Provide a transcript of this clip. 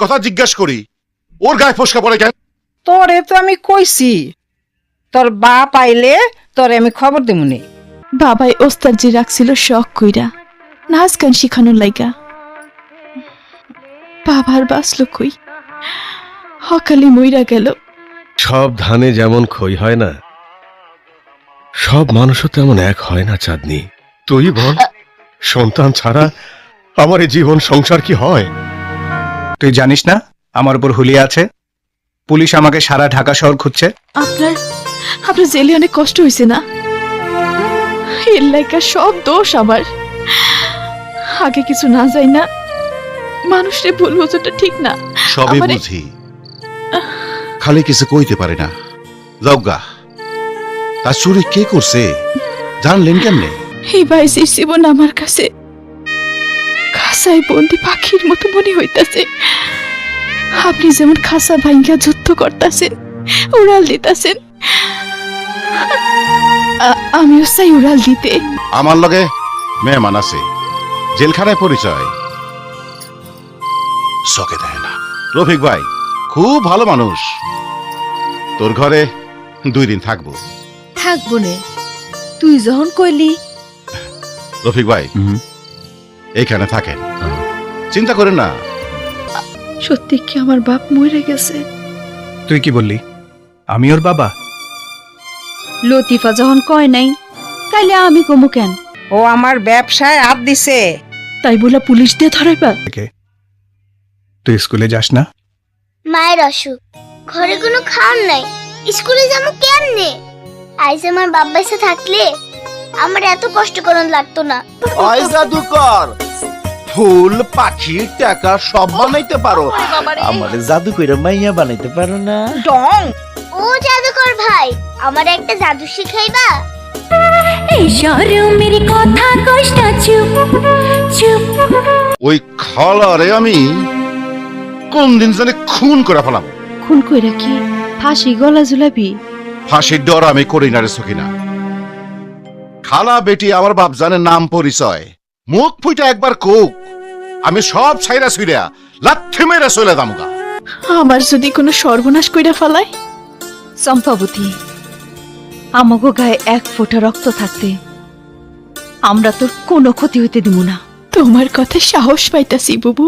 কথা জিজ্ঞাসা করি, ওর গায়ে ফসকা পড়ে কেন? তোরে তো আমি কইছি তোর বাপ আইলে তোরে আমি খবর দেবনি। বাবাই ওস্তাদজি রাখছিল শখ কইরা নাচ গান শিখানোর লাইগা। বাবার বাসলো কই, হকালি মইরা গেল। সব ধানে যেমন খই হয় না, সব মানুষও তেমন এক হয় না চাঁদনি। তুই বল, সন্তান ছাড়া আমার এই জীবন সংসার কি হয়? তুই জানিস না আমার উপর হুলিয়া আছে? পুলিশ আমাকে সারা ঢাকা শহর খুঁজছে। আপনার আপনার জেলে অনেক কষ্ট হয়েছে না? এর লাইগা সব দোষ আমার। আগে কিছু না যাই না, মানুষরে ভুল বোঝাটা ঠিক না। সবই বুঝি, খালি কিছু কইতে পারে না। যাওগা, তার চুরি কে করছে জানলেন কেমনে? এই বাইসের জীবন আমার কাছে খাসায় বন্দি পাখির মতো মনে হইতাছে। আপনি যেমন খাসা ভাঙ্গা যুদ্ধ করতেছেন, উড়াল দিতেছেন, আমিও চাই উড়াল দিতে। আমার লগে মেহমান আছে, জেলখানায় পরিচয় চোখে দেয় না। রফিক ভাই খুব ভালো মানুষ, তোর ঘরে 2 দিন থাকবো। থাকবো নে, তুই যখন কইলি। রফিক ভাই এইখানে থাকেন, চিন্তা করেন না। সত্যি কি আমার বাপ মরে গেছে? তুই কি বললি? আমি ওর বাবা? লতিফা যখন কয় নাই, তাইলে আমি কমু কেন? ও আমার ব্যবসায় হাত দিছে। তাই বলে পুলিশ দিয়ে ধরাইবা? তুই স্কুলে যাস না? মায়ের অসুখ, ঘরে কোনো খাওয়ার নাই, স্কুলে যাবো কেমনে? আইজ আমার বাবা এসে থাকলে আমার এত কষ্ট করন লাগতো না। ওই জাদুকর, ফুল পাখি টাকা সব বানাইতে পারো, আমার জাদু কইরা মাইয়া বানাইতে পারো না? ডং, ও জাদুকর ভাই, আমার একটা জাদু শিখাইবা? ওই খালারে আমি কোন দিন জানি খুন করে ফেলাম। খুন কইরা কি ফাঁসি গলা ঝুলাবি? ফাঁসির ডর আমি করি না রে সখিনা। খালা বেটি আমার বাপ জানে নাম পরিচয়, মুখ ফুইটা একবার কোক, আমি সব ছাইরা ছুইরা লাথি মেরে চলে দামগা। আমার যদি কোনো সর্বনাশ কইরা ফেলায়? চম্পাবতী, আমাগো গায়ে 1 ফোঁটা রক্ত থাকতে আমরা তোর কোনো ক্ষতি হইতে দিব না। তোমার কথা সাহস পাইতাছি বুবু।